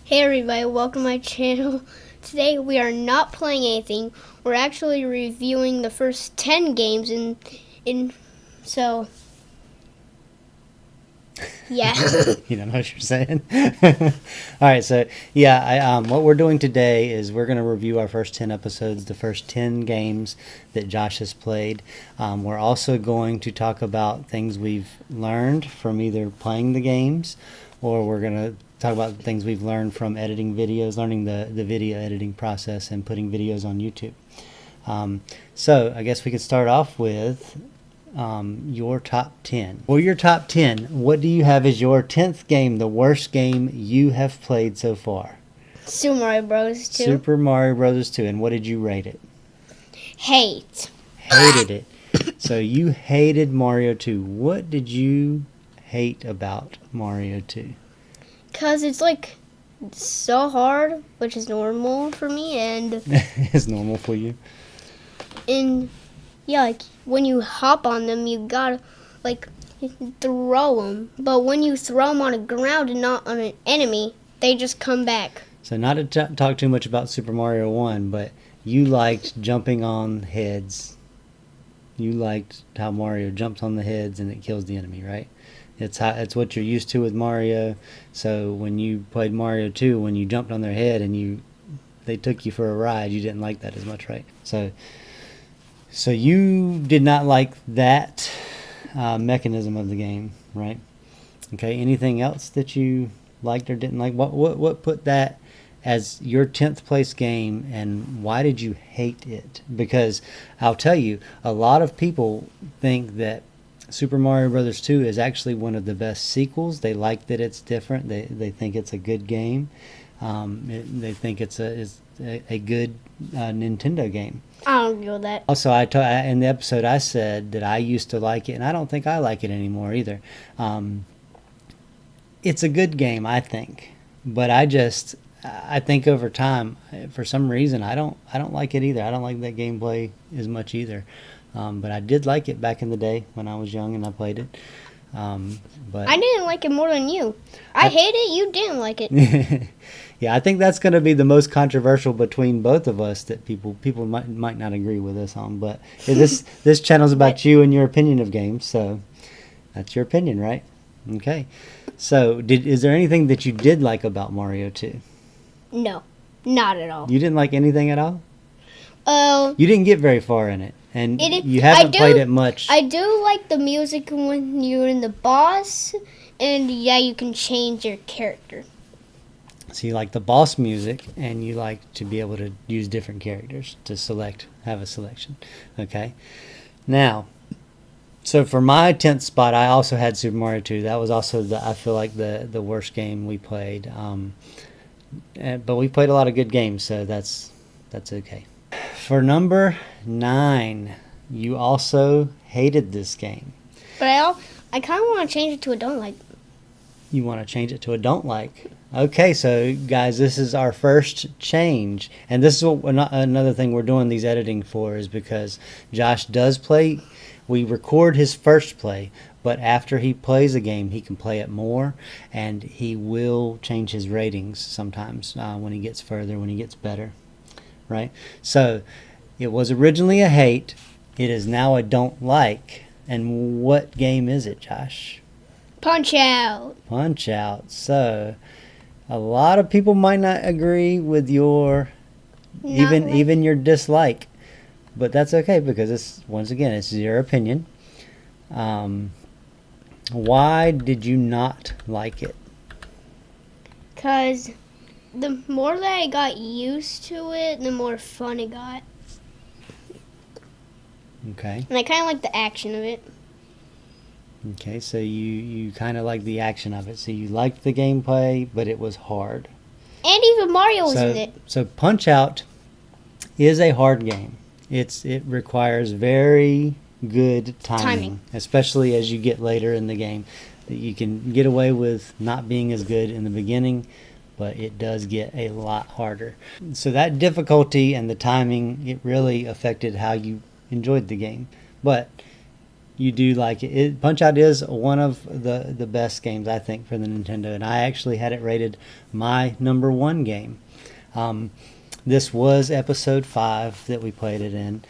Hey everybody, welcome to my channel. Today we are not playing anything. We're actually reviewing the first 10 games so yeah. You don't know what you're saying. All right, so yeah, what we're doing today is we're going to review our first 10 episodes, the first 10 games that Josh has played. We're also going to talk about things we've learned from either playing the games, or we're going to talk about things we've learned from editing videos, learning the video editing process, and putting videos on YouTube. So I guess we could start off with your top 10. For your top 10, what do you have as your 10th game, the worst game you have played so far? Super Mario Bros. 2. Super Mario Bros. 2. And what did you rate it? Hate. Hated it. So you hated Mario 2. What did you hate about Mario 2? Because it's like so hard, which is normal for me, and It's normal for you? yeah, like when you hop on them, you gotta like throw them. But when you throw them on the ground and not on an enemy, they just come back. So not to talk too much about Super Mario 1, but you liked jumping on heads. You liked how Mario jumps on the heads and it kills the enemy, right? It's what you're used to with Mario. So when you played Mario 2, when you jumped on their head and they took you for a ride, you didn't like that as much, right? So you did not like that mechanism of the game, right? Okay. Anything else that you liked or didn't like? What put that as your 10th place game, and why did you hate it? Because I'll tell you, a lot of people think that Super Mario Bros. 2 is actually one of the best sequels. They like that it's different. They think it's a good game. They think it's a good Nintendo game. I don't know that. Also, in the episode I said that I used to like it, and I don't think I like it anymore either. It's a good game, I think, but I think over time, for some reason, I don't like it either. I don't like that gameplay as much either. But I did like it back in the day when I was young and I played it. But I didn't like it more than you. I hate it, you didn't like it. Yeah, I think that's going to be the most controversial between both of us that people might not agree with us on. But this channel's about you and your opinion of games, so that's your opinion, right? Okay. So is there anything that you did like about Mario 2? No, not at all. You didn't like anything at all? Oh, You didn't get very far in it, and It- you haven't I do- played it much. I do like the music when you're in the boss, and yeah, you can change your character. So you like the boss music, and you like to be able to use different characters to have a selection. Okay. Now, so for my 10th spot, I also had Super Mario 2. That was also I feel like the worst game we played. But we played a lot of good games, so that's okay. For number 9, you also hated this game. But I kind of want to change it to a don't like. You want to change it to a don't like. Okay, so guys, this is our first change. And this is another thing we're doing these editing for, is because Josh does play. We record his first play, but after he plays a game, he can play it more, and he will change his ratings sometimes when he gets further, when he gets better, right? So it was originally a hate. It is now a don't like. And what game is it, Josh? Punch Out. Punch Out. So a lot of people might not agree with your even your dislike, but that's okay, because it's your opinion. Why did you not like it? Because the more that I got used to it, the more fun it got. Okay. And I kind of like the action of it. Okay, so you kind of like the action of it. So you liked the gameplay, but it was hard. And even Mario was in it. So Punch Out is a hard game. It requires very good timing, especially as you get later in the game. You can get away with not being as good in the beginning, but it does get a lot harder. So that difficulty and the timing, it really affected how you enjoyed the game. But you do like it. Punch-Out is one of the best games, I think, for the Nintendo, and I actually had it rated my number 1 game. This was episode 5 that we played it in.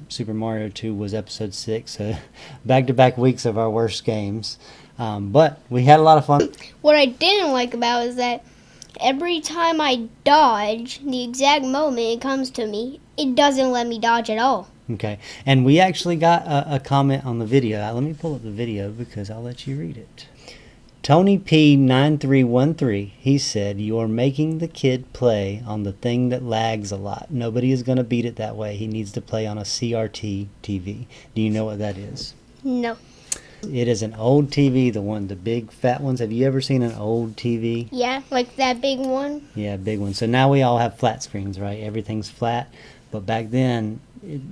Super Mario 2 was episode 6, so back-to-back weeks of our worst games. But we had a lot of fun. What I didn't like about is that every time I dodge, the exact moment it comes to me, it doesn't let me dodge at all. Okay, and we actually got a comment on the video. Let me pull up the video because I'll let you read it. Tony P9313, he said, "You're making the kid play on the thing that lags a lot. Nobody is going to beat it that way. He needs to play on a CRT TV. Do you know what that is? No. It is an old TV, the big fat ones. Have you ever seen an old TV? Yeah, like that big one? Yeah, big one. So now we all have flat screens, right? Everything's flat. But back then,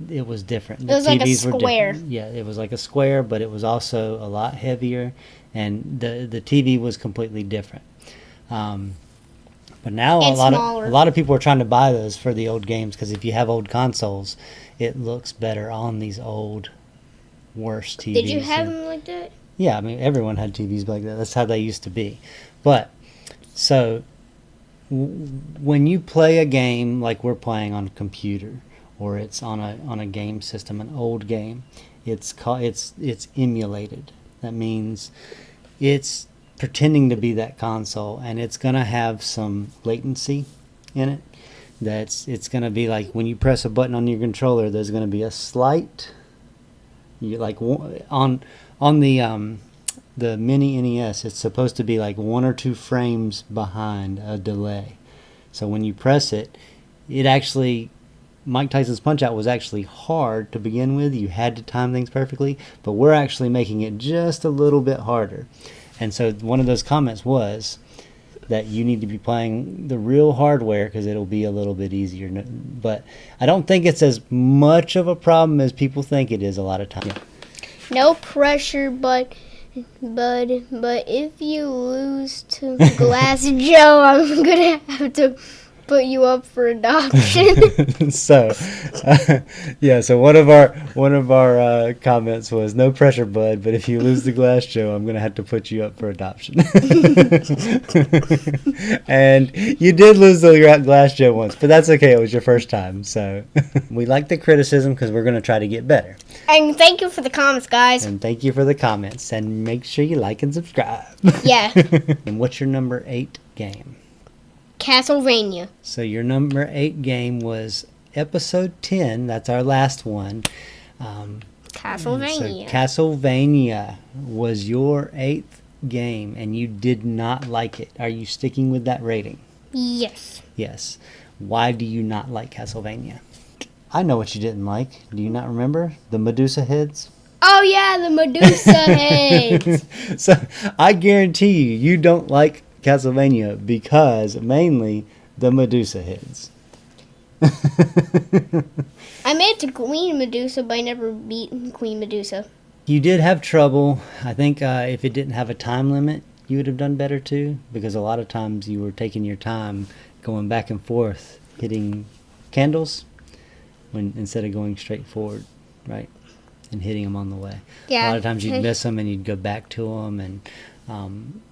it was different. It was like a square. Yeah, it was like a square, but it was also a lot heavier, and the TV was completely different. But now And a smaller. lot of people are trying to buy those for the old games because if you have old consoles, it looks better on these old, worse TVs. Did you have them like that? Yeah, I mean, everyone had TVs like that. That's how they used to be. But, so, when you play a game like we're playing on a computer, or it's on a game system, an old game, it's emulated. That means it's pretending to be that console, and it's going to have some latency in it. It's going to be like when you press a button on your controller, there's going to be a slight... on the mini NES, it's supposed to be like 1 or 2 frames behind a delay. So when you press it, Mike Tyson's Punch-Out was actually hard to begin with. You had to time things perfectly, but we're actually making it just a little bit harder. And so one of those comments was that you need to be playing the real hardware because it'll be a little bit easier. But I don't think it's as much of a problem as people think it is a lot of times. No pressure, but if you lose to Glass Joe, I'm gonna have to put you up for adoption. So one of our comments was, "No pressure, bud, but if you lose the Glass Joe, I'm gonna have to put you up for adoption." And you did lose the Glass Joe once, but that's okay. It was your first time, so we like the criticism because we're gonna try to get better. And thank you for the comments, guys. And thank you for the comments, and make sure you like and subscribe. Yeah. And what's your number 8 game? Castlevania. So your number 8 game was episode 10. That's our last one. Castlevania. So Castlevania was your 8th game, and you did not like it. Are you sticking with that rating? Yes. Yes. Why do you not like Castlevania? I know what you didn't like. Do you not remember? The Medusa heads? Oh yeah, the Medusa heads. So I guarantee you don't like Castlevania because mainly the Medusa heads. I made it to Queen Medusa, but I never beat Queen Medusa. You did have trouble. I think if it didn't have a time limit, you would have done better too, because a lot of times you were taking your time going back and forth hitting candles instead of going straight forward, right, and hitting them on the way. Yeah. A lot of times you'd miss them and you'd go back to them, and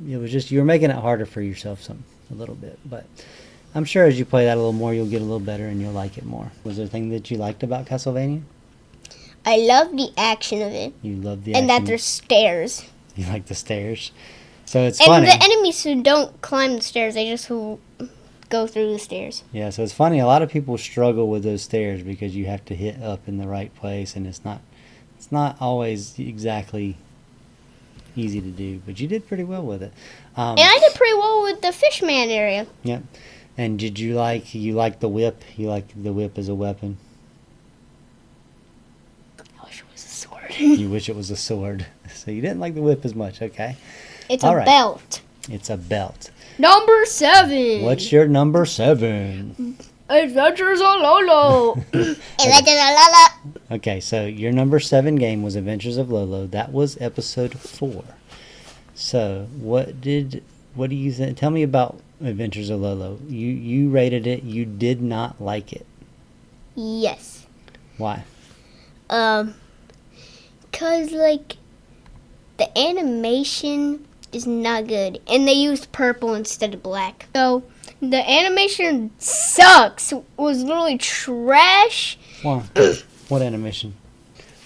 it was just, you were making it harder for yourself a little bit. But I'm sure as you play that a little more, you'll get a little better and you'll like it more. Was there a thing that you liked about Castlevania? I love the action of it. You love the and action. that there's stairs. You like the stairs. So it's And funny. the enemies who don't climb the stairs, they just go through the stairs. Yeah, so it's funny. A lot of people struggle with those stairs because you have to hit up in the right place, and it's not always exactly easy to do. But you did pretty well with it. And I did pretty well with the Fishman area. Yep. And did you like the whip? You like the whip as a weapon? I wish it was a sword. You wish it was a sword. So you didn't like the whip as much, okay? It's All a right. belt. It's a belt. Number 7. What's your number 7? Adventures of Lolo. Adventures of Lolo. Okay, so your number 7 game was Adventures of Lolo. That was episode 4. So what do you think? Tell me about Adventures of Lolo. You rated it. You did not like it. Yes. Why? because like the animation is not good, and they used purple instead of black. So the animation sucks. It was literally trash. Why? What animation?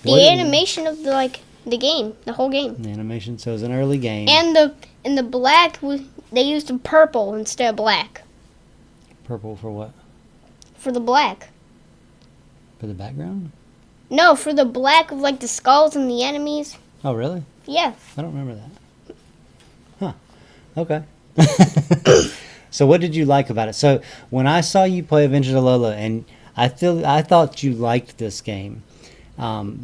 The animation of the game, the whole game, The animation. So it was an early game. and the black was they used purple instead of black Purple for what? for the black. For the background? No, for the black of like the skulls and the enemies. Oh, really? Yeah. I don't remember that. Huh. Okay. So what did you like about it? So when I saw you play Adventures of Lola, and I thought you liked this game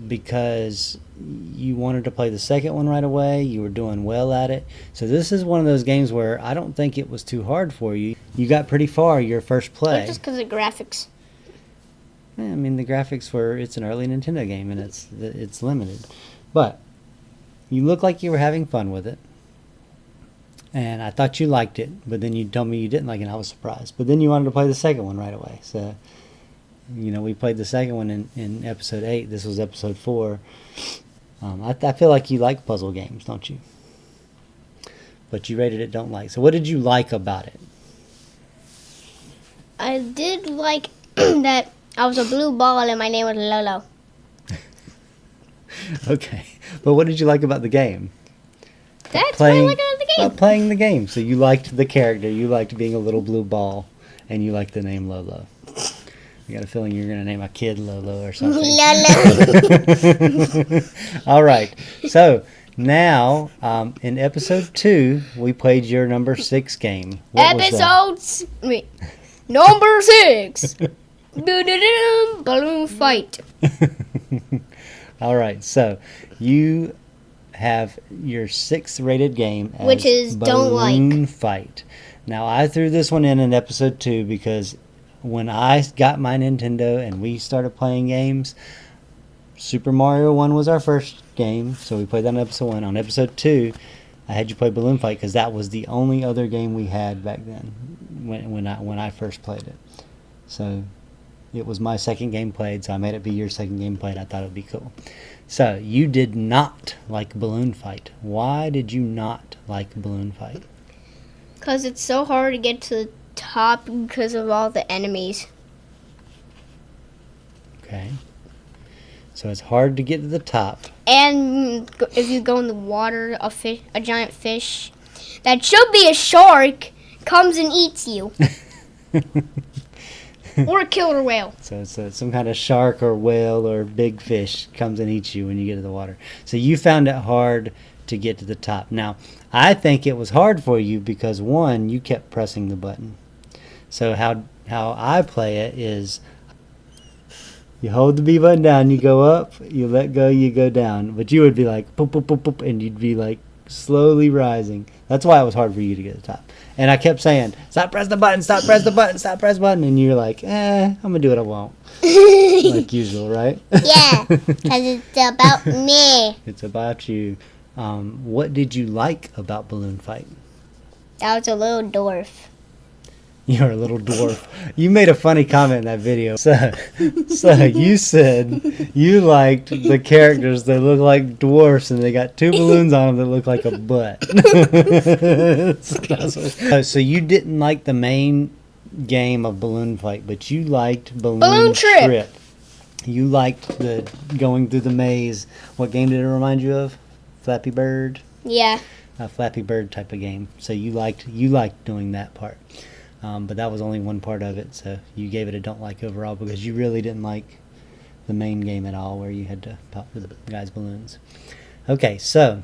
because you wanted to play the second one right away. You were doing well at it. So this is one of those games where I don't think it was too hard for you. You got pretty far your first play. Just because of graphics. Yeah, I mean, the graphics were, it's an early Nintendo game and it's limited. But you look like you were having fun with it. And I thought you liked it, but then you told me you didn't like it, and I was surprised. But then you wanted to play the second one right away. So, we played the second one in episode 8. This was episode 4. I feel like you like puzzle games, don't you? But you rated it don't like. So what did you like about it? I did like that I was a blue ball and my name was Lolo. Okay. But what did you like about the game? That's what I like about the game. Playing the game. So you liked the character. You liked being a little blue ball. And you liked the name Lolo. I got a feeling you're going to name a kid Lolo or something. Lolo. All right. So now, in episode 2, we played your number 6 game. What was that? Number 6. Balloon fight. All right. So you have your 6th rated game as Which is don't like. Balloon Fight. Now I threw this one in episode 2 because when I got my Nintendo and we started playing games, Super Mario 1 was our first game, so we played that on episode 1. On episode 2, I had you play Balloon Fight because that was the only other game we had back then when I first played it. So it was my second game played, so I made it be your second game played. I thought it would be cool. So you did not like Balloon Fight. Why did you not like Balloon Fight? Because it's so hard to get to the top because of all the enemies. Okay. So it's hard to get to the top. And if you go in the water, a giant fish that should be a shark comes and eats you. Or a killer whale. So it's some kind of shark or whale or big fish comes and eats you when you get to the water. So you found it hard to get to the top. Now, I think it was hard for you because, one, you kept pressing the button. So how I play it is you hold the B button down, you go up, you let go, you go down. But you would be like, boop, boop, boop, boop, and you'd be like slowly rising. That's why it was hard for you to get to the top. And I kept saying, stop press the button, stop press the button, stop press the button. And you're like, I'm going to do what I want. Like usual, right? Yeah, because it's about me. It's about you. What did you like about Balloon Fight? I was a little dwarf. You're a little dwarf. You made a funny comment in that video. So you said you liked the characters that look like dwarfs and they got 2 balloons on them that look like a butt. So you didn't like the main game of Balloon Fight, but you liked Balloon Trip. You liked the going through the maze. What game did it remind you of? Flappy Bird? Yeah. A Flappy Bird type of game. So you liked doing that part. But that was only one part of it, so you gave it a don't like overall because you really didn't like the main game at all where you had to pop the guy's balloons. Okay, so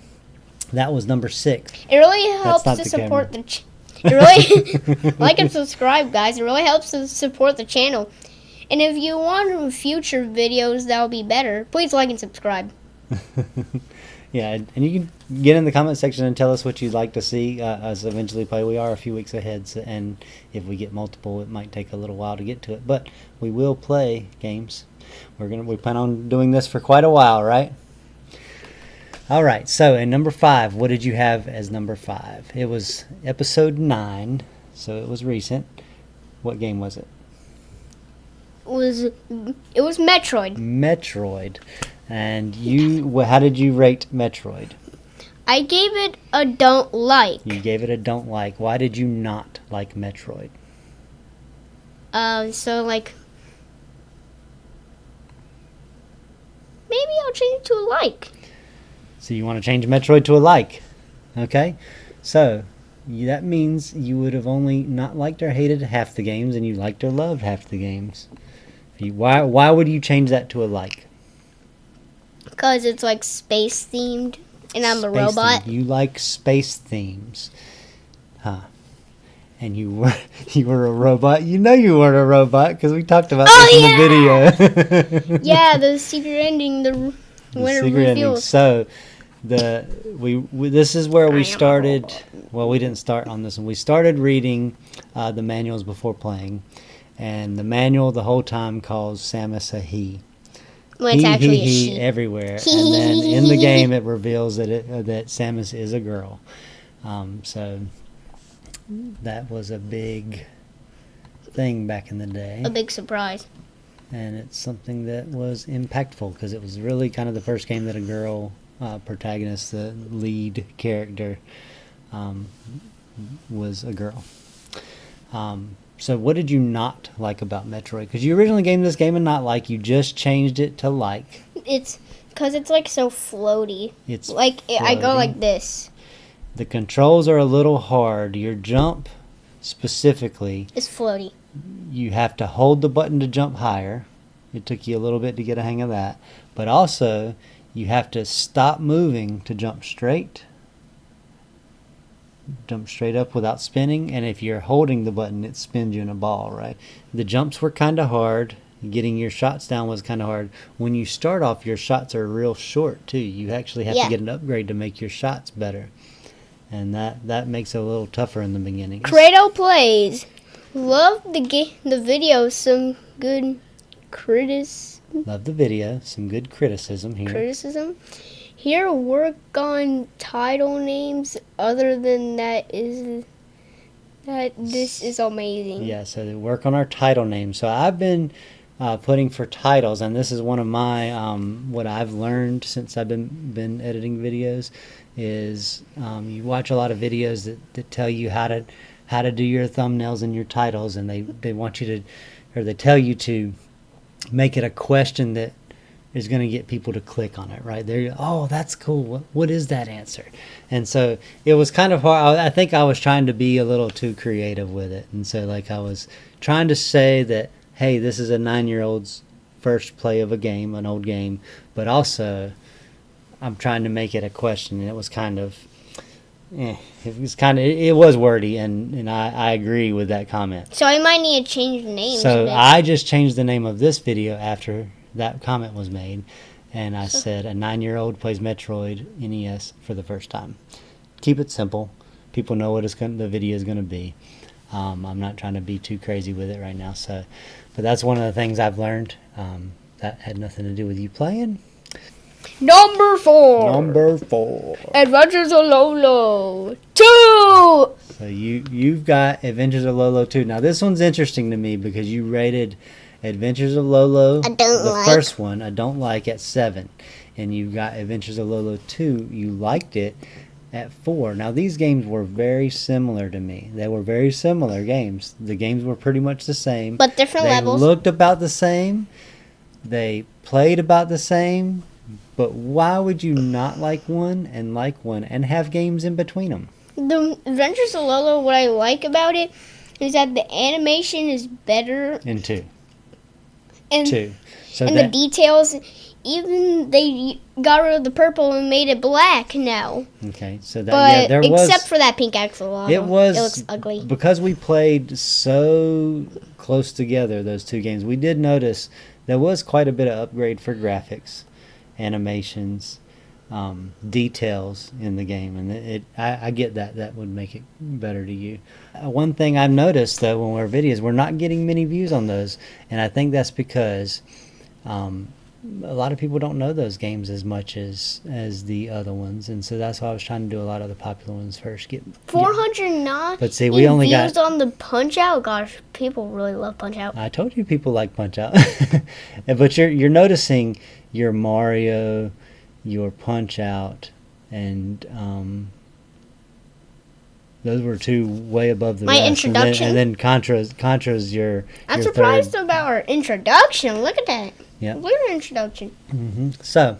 that was number 6. It really helps to support the it really like and subscribe, guys. It really helps to support the channel. And if you want future videos that will be better, please like and subscribe. Yeah, and you can get in the comment section and tell us what you'd like to see us eventually play. We are a few weeks ahead, so, and if we get multiple, it might take a little while to get to it. But we will play games. We plan on doing this for quite a while, right? All right. So, in number 5, what did you have as number 5? It was episode 9, so it was recent. What game was it? It was Metroid. Metroid. And how did you rate Metroid? I gave it a don't like. You gave it a don't like. Why did you not like Metroid? So like, maybe I'll change it to a like. So you want to change Metroid to a like. Okay? So that means you would have only not liked or hated half the games, and you liked or loved half the games. Why would you change that to a like? Because it's like space themed, and I'm a Space robot. theme. You like space themes. Huh. And you were a robot. You know you weren't a robot because we talked about this in the video. Yeah, the secret ending, the winner secret ending. reveals. So this is where we started. Well, we didn't start on this one. We started reading the manuals before playing, and the manual the whole time calls Samus a he. Well, it's actually a he she. everywhere, and then in the game it reveals that that Samus is a girl. So that was a big thing back in the day. A big surprise. And it's something that was impactful because it was really kind of the first game that a girl protagonist, the lead character, was a girl. So what did you not like about Metroid? Because you originally gave this game a not like, you just changed it to like. It's because it's like so floaty. It's like I go floaty. like this. The controls are a little hard. Your jump specifically, It's floaty. you have to hold the button to jump higher. It took you a little bit to get a hang of that. But also, you have to stop moving to jump straight. Jump straight up without spinning. And if you're holding the button, it spins you in a ball, right? The jumps were kind of hard. Getting your shots down was kind of hard. When you start off, your shots are real short, too. You actually have to get an upgrade to make your shots better. And that makes it a little tougher in the beginning. Credo plays. Love the video. Some good Love the video. Some good criticism here. criticism. Here, work on title names. Other than that, this is amazing. Yeah, so they work on our title names. So I've been putting for titles, and this is one of my what I've learned since I've been editing videos is you watch a lot of videos that tell you how to do your thumbnails and your titles, and they want you to, or they tell you to make it a question that is going to get people to click on it, right? They're, oh, that's cool. What is that answer? And so it was kind of hard. I think I was trying to be a little too creative with it. And so like I was trying to say that, hey, this is a 9-year-old's first play of a game, an old game, but also I'm trying to make it a question. And it was kind of, it was wordy, and I agree with that comment. So I might need to change the names. So I just changed the name of this video after that comment was made, and I said a 9-year-old plays Metroid NES for the first time. Keep it simple. People know what the video is going to be. I'm not trying to be too crazy with it right now. So, but that's one of the things I've learned. That had nothing to do with you playing. Number 4. Number 4. Adventures of Lolo 2. So you've got Adventures of Lolo 2. Now this one's interesting to me because you rated Adventures of Lolo, first one, I don't like, at 7. And you got Adventures of Lolo 2, you liked it at 4. Now these games were very similar to me. They were very similar games. The games were pretty much the same. But different levels. They looked about the same. They played about the same. But why would you not like one and have games in between them? The Adventures of Lolo, what I like about it is that the animation is better. In 2. And 2. So and the details, even they got rid of the purple and made it black now. Okay, so that But there was, except for that pink axolotl, it looks ugly. Because we played so close together, those two games, we did notice there was quite a bit of upgrade for graphics, animations, details in the game, and I get that would make it better to you. One thing I've noticed though, when we're videos, we're not getting many views on those, and I think that's because a lot of people don't know those games as much as the other ones, and so that's why I was trying to do a lot of the popular ones first. 409. But see, we only views got. on the Punch Out. Gosh, people really love Punch Out. I told you people like Punch Out, but you're noticing your Mario, your Punch Out, and those were two way above the My rest. introduction? And then Contra's your. I'm your surprised third. about our introduction. Look at that. Yeah. Look at our introduction. So,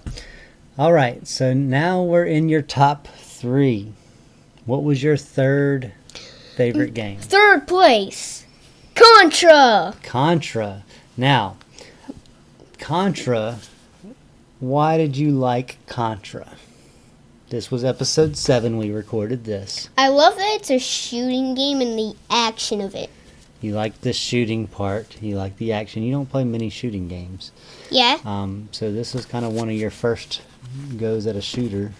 all right. So now we're in your top 3. What was your third favorite game? Third place, Contra. Contra. Now, Contra. Why did you like Contra? This was episode 7. We recorded this. I love that it's a shooting game and the action of it. You like the shooting part. You like the action. You don't play many shooting games. Yeah. So this was kind of one of your first goes at a shooter,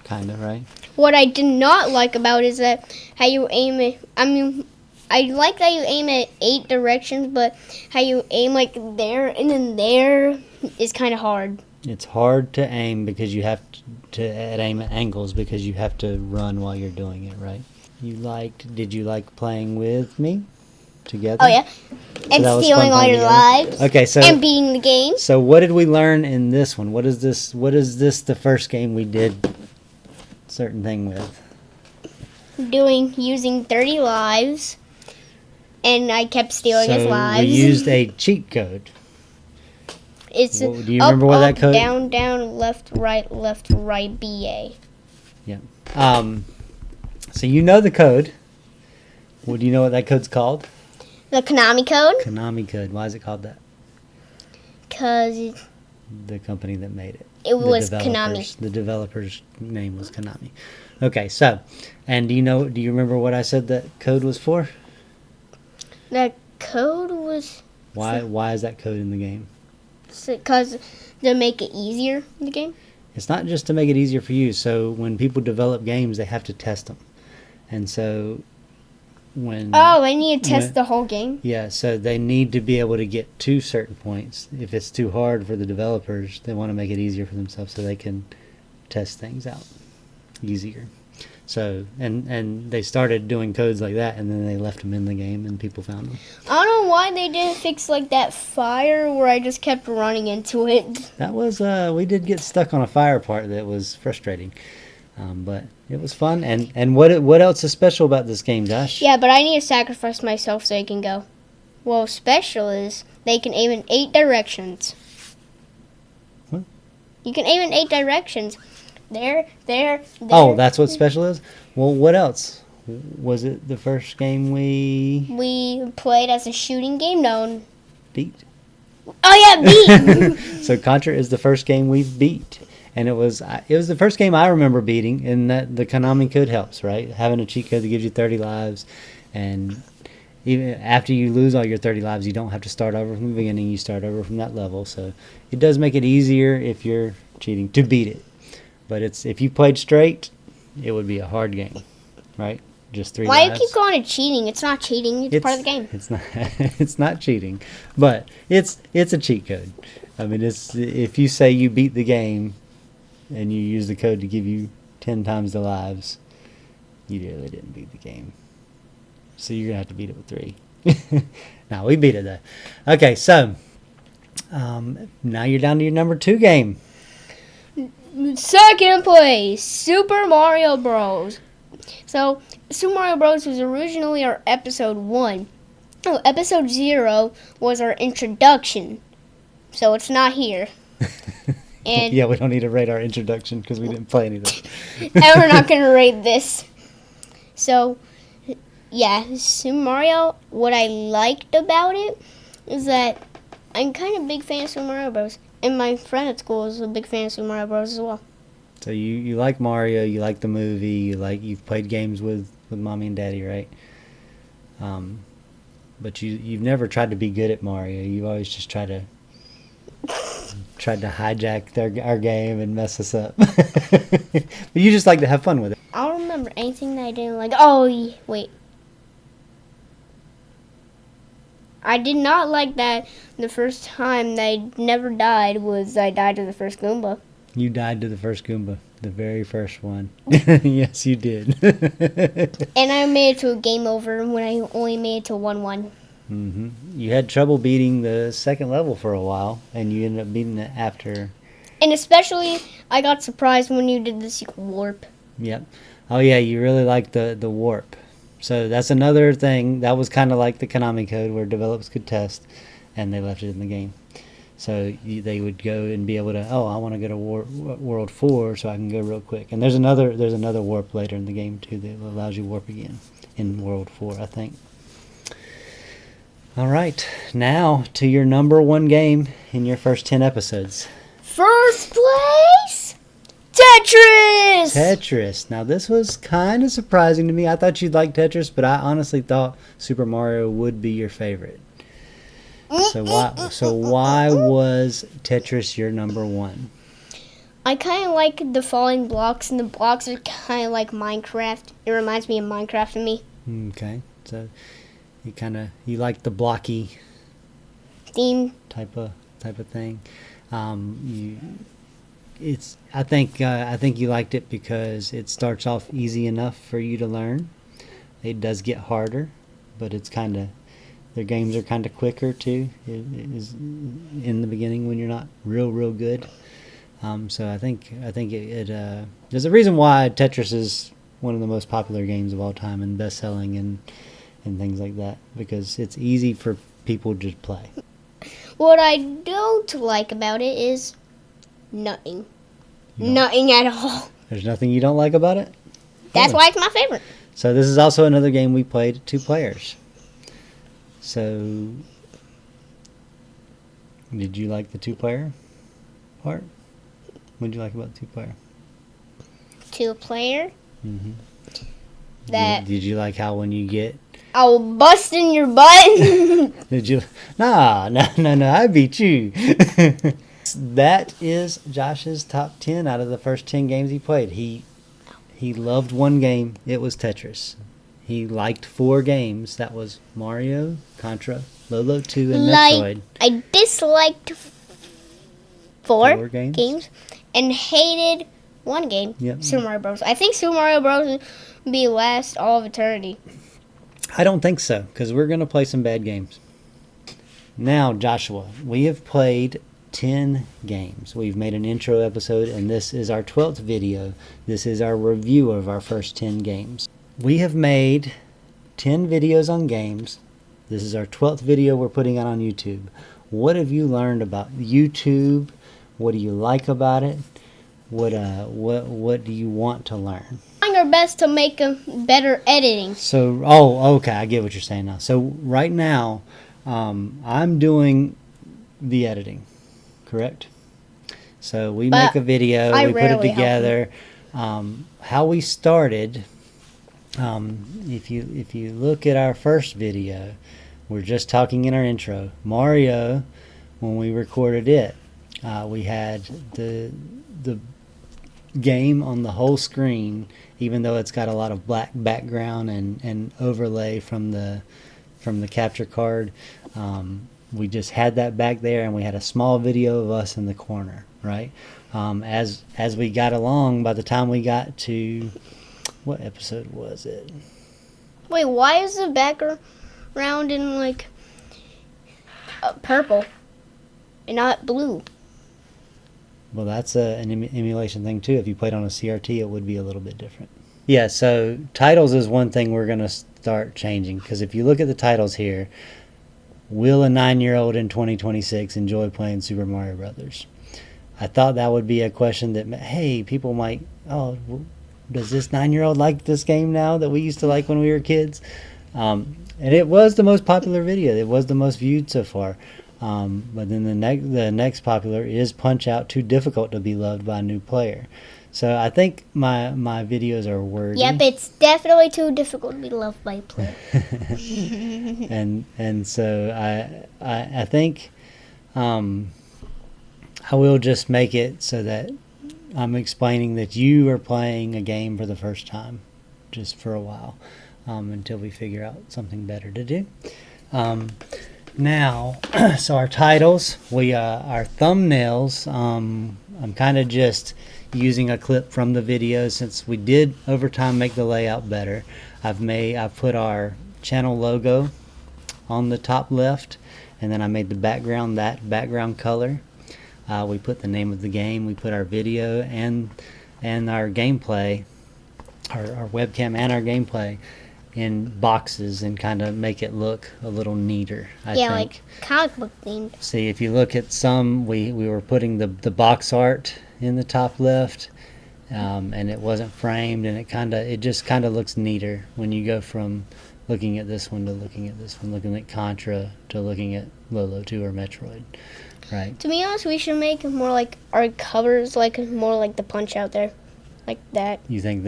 kind of, right? What I did not like about is that how you aim it. I mean, I like that you aim at 8 directions, but how you aim like there and then there is kind of hard. It's hard to aim because you have to aim at angles because you have to run while you're doing it, right? Did you like playing with me together? Oh yeah, and that was stealing fun all playing your together? lives. Okay, so and beating the game. So what did we learn in this one? What is this the first game we did certain thing with? Using 30 lives, and I kept stealing his lives. We used a cheat code. It's Do you remember what that code? Down, down, left, right, BA. Yeah. So you know the code. Well, do you know what that code's called? The Konami code, Konami code. Why is it called that? because The company that made it. it was The Konami. The developer's name was Konami. Okay, so, and do you remember what I said that code was for? The code was Why is that code in the game? because to make it easier in the game. It's not just to make it easier for you. So when people develop games, they have to test them. And so when... Oh, I need to test when- the whole game. Yeah, so they need to be able to get to certain points. If it's too hard for the developers, they want to make it easier for themselves so they can test things out easier. So, and they started doing codes like that, and then they left them in the game, and people found them. I don't know why they didn't fix like that fire where I just kept running into it. That was, we did get stuck on a fire part that was frustrating. But it was fun. And what else is special about this game, Josh? Yeah, but I need to sacrifice myself so they can go. Well, special is they can aim in 8 directions. What? You can aim in 8 directions. There. Oh, that's what special is? Well, what else? Was it the first game We played as a shooting game. No. beat? Oh yeah, beat. So Contra is the first game we beat. And it was the first game I remember beating, and that the Konami code helps, right? Having a cheat code that gives you 30 lives, and even after you lose all your 30 lives, you don't have to start over from the beginning. You start over from that level, so it does make it easier if you're cheating to beat it. But if you played straight, it would be a hard game, right? Just 3 Why do lives. you keep calling it cheating? It's not cheating. It's part of the game. It's not. It's not cheating, but it's a cheat code. I mean, it's if you say you beat the game, and you use the code to give you 10 times the lives, you really didn't beat the game. So you're gonna have to beat it with 3. No, we beat it though. Okay, so now you're down to your number 2 game. Second place, Super Mario Bros. So, Super Mario Bros. Was originally our episode 1. Oh, episode 0 was our introduction. So, it's not here. And, Yeah, we don't need to rate our introduction because we didn't play any of those. and we're not going to rate this. So, yeah, Super Mario, what I liked about it is that I'm kind of a big fan of Super Mario Bros. And my friend at school is a big fan of Super Mario Bros. As well. So you like Mario, you like the movie, you've played games with mommy and daddy, right? But you've never tried to be good at Mario. You've always just tried to hijack our game and mess us up. But you just like to have fun with it. I don't remember anything that I didn't like. Oh, wait. I did not like that the first time that I never died was I died to the first Goomba. You died to the first Goomba, the very first one. Yes, you did. And I made it to a game over when I only made it to 1-1. You had trouble beating the second level for a while, and you ended up beating it after. And especially, I got surprised when you did the secret warp. Yep. Oh yeah, you really liked the warp. So that's another thing. That was kind of like the Konami code where developers could test, and they left it in the game. So they would go and be able to, oh, I want to go to World 4 so I can go real quick. And there's another warp later in the game too that allows you to warp again in World 4, I think. All right, now to your number one game in your first 10 episodes. First place, Tetris! Tetris. Now this was kind of surprising to me. I thought you'd like Tetris, but I honestly thought Super Mario would be your favorite. So why was Tetris your number one? I kind of like the falling blocks, and the blocks are kind of like Minecraft. It reminds me of Minecraft to me. Okay, so you like the blocky Theme. type of thing. I think you liked it because it starts off easy enough for you to learn. It does get harder, but it's kind of, their games are kind of quicker too. It is in the beginning when you're not real good. So I think there's a reason why Tetris is one of the most popular games of all time and best selling and things like that, because it's easy for people to play. What I don't like about it is nothing. Nothing at all. There's nothing you don't like about it? That's why it's my favorite. So this is also another game we played 2 players. So did you like the 2-player part? What did you like about the 2-player? 2-player? Mm-hmm. Did you like how when you get... I'll bust in your butt. Did you? No, I beat you. That is Josh's top 10 out of the first 10 games he played. He loved one game. It was Tetris. He liked 4 games. That was Mario, Contra, Lolo 2, and Metroid. I disliked 4 games and hated 1 game. Yep. Super Mario Bros. I think Super Mario Bros. Will be last all of eternity. I don't think so, because we're going to play some bad games. Now, Joshua, we have played 10 games. We've made an intro episode, and this is our 12th video. This is our review of our first 10 games. We have made 10 videos on games. This is our 12th video we're putting out on YouTube. What have you learned about YouTube? What do you like about it? What do you want to learn? Trying our best to make a better editing. So, okay, I get what you're saying now. So right now, I'm doing the editing, correct? So we make a video, we put it together. How we started, if you look at our first video, we're just talking in our intro. Mario, when we recorded it, we had the game on the whole screen, even though it's got a lot of black background and overlay from the capture card. We just had that back there, and we had a small video of us in the corner, right? As we got along, by the time we got to, what episode was it? Wait, why is the background in like purple and not blue? Well, that's an emulation thing too. If you played on a CRT, it would be a little bit different. Yeah, so titles is one thing we're going to start changing, because if you look at the titles here, will a 9-year-old in 2026 enjoy playing Super Mario Brothers? I thought that would be a question that, hey, people might, does this 9-year-old like this game now that we used to like when we were kids? And it was the most popular video. It was the most viewed so far. But then the next popular is Punch-Out! Too difficult to be loved by a new player. So I think my videos are wordy. Yep, it's definitely too difficult to be loved by a player. and so I think I will just make it so that I'm explaining that you are playing a game for the first time, just for a while, until we figure out something better to do. Now, so our titles, our thumbnails, I'm kind of just using a clip from the video since we did over time make the layout better. I've put our channel logo on the top left, and then I made the background that background color. We put the name of the game, we put our video and our gameplay, our webcam and our gameplay in boxes and kind of make it look a little neater, I think. Like comic book themed. See, if you look at some, we were putting the box art in the top left, and it wasn't framed, and it just kind of looks neater when you go from looking at this one to looking at this one, looking at Contra to looking at Lolo 2 or Metroid, right? To be honest, we should make more like our covers, like more like the Punch Out there, like that. You think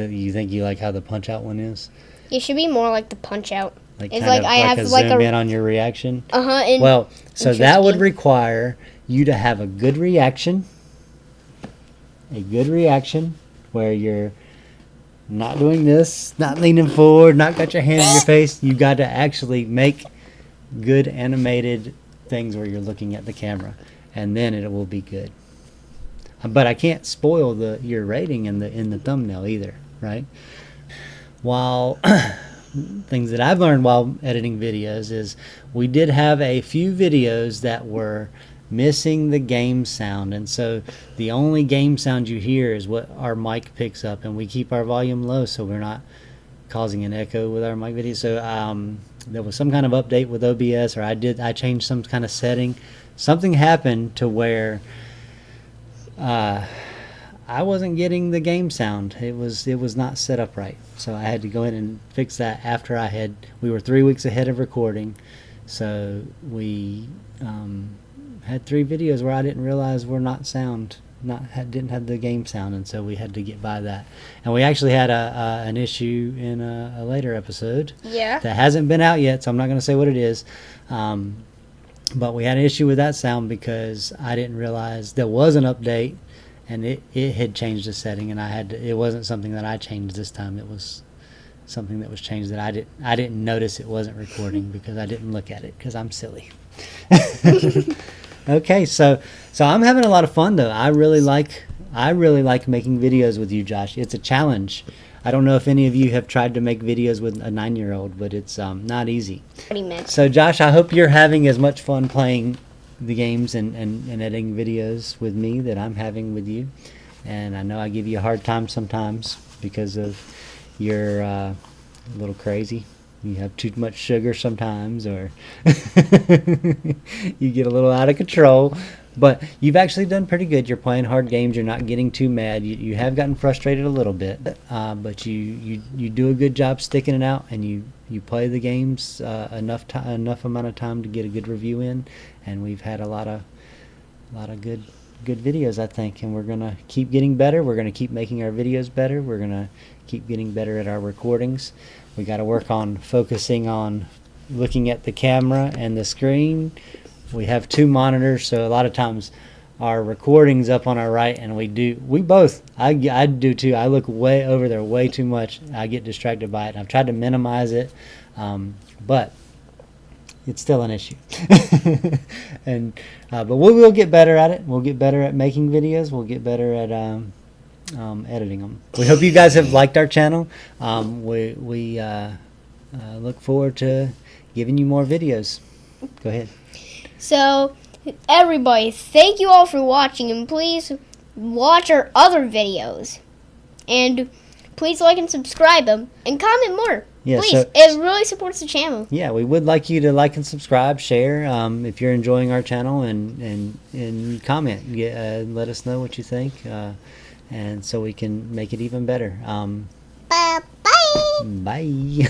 you like how the Punch Out one is? It should be more like the Punch Out. Like it's kind like of I have a like zoom a in on your reaction. Well, so that would require you to have a good reaction where you're not doing this, not leaning forward, not got your hand in your face. You got to actually make good animated things where you're looking at the camera, and then it will be good. But I can't spoil your rating in the thumbnail either, right? While things that I've learned while editing videos is we did have a few videos that were missing the game sound, and so the only game sound you hear is what our mic picks up, and we keep our volume low so we're not causing an echo with our mic video. So there was some kind of update with OBS, or I changed some kind of setting. Something happened to where I wasn't getting the game sound. It was not set up right. So I had to go in and fix that after we were 3 weeks ahead of recording. So we had 3 videos where I didn't realize were not sound, didn't have the game sound, and so we had to get by that. And we actually had an issue in a later episode. Yeah. That hasn't been out yet, so I'm not going to say what it is. But we had an issue with that sound because I didn't realize there was an update, and it had changed the setting, and it wasn't something that I changed this time. It was something that was changed that I didn't notice it wasn't recording because I didn't look at it because I'm silly. Okay, so I'm having a lot of fun though. I really like making videos with you, Josh. It's a challenge. I don't know if any of you have tried to make videos with a 9-year-old, but it's not easy. So Josh, I hope you're having as much fun playing the games and editing videos with me that I'm having with you. And I know I give you a hard time sometimes because of you're a little crazy. You have too much sugar sometimes, or you get a little out of control. But you've actually done pretty good. You're playing hard games. You're not getting too mad. You have gotten frustrated a little bit, but you do a good job sticking it out, and you play the games enough amount of time to get a good review in. And we've had a lot of good videos, I think, and we're gonna keep getting better. We're gonna keep making our videos better. We're gonna keep getting better at our recordings. We got to work on focusing on looking at the camera and the screen. We have 2 monitors, so a lot of times our recording's up on our right, and I do too. I look way over there way too much. I get distracted by it. I've tried to minimize it, but it's still an issue. But we'll get better at it. We'll get better at making videos. We'll get better at editing them. We hope you guys have liked our channel. We look forward to giving you more videos. Go ahead. So, everybody, thank you all for watching, and please watch our other videos. And please like and subscribe them, and comment more. Yeah, please, it really supports the channel. Yeah, we would like you to like and subscribe, share if you're enjoying our channel, and comment. Let us know what you think, and so we can make it even better. Bye. Bye.